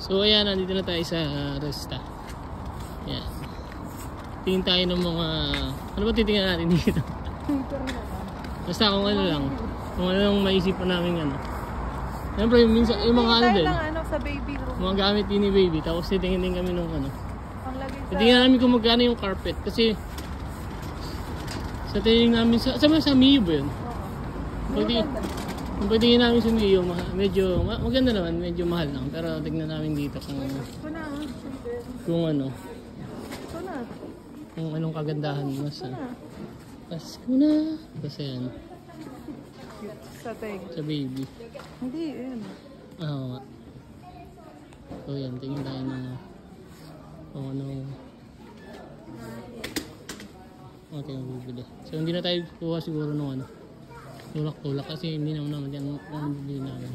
So ayan, nandito na tayo sa Resta. Ayan. Tingin tayo ng mga... Ano ba titingnan natin dito? Basta kung ano lang. Kung ano lang maisipan namin ano. Siyempre minsan, yung mga ano din. Ano, sa baby room. Mga gamit din ni baby. Tapos titingin din kami nung ano. Ang Tingnan namin kung magkano yung carpet. Kasi sa tingin namin sa Mio ba yun? Kung pwedeng namin sa Mio, medyo maganda naman, medyo mahal lang. Pero tignan namin dito kung ano. Kung anong kagandahan mas Pasko na. Kasi yan. Sa baby. Hindi, yun. Oo nga. So yan, tingin tayo ng kung ano ating bibili. So hindi na tayo kuha siguro ng ano tulak-tulak kasi hindi naman yan ang bibili namin.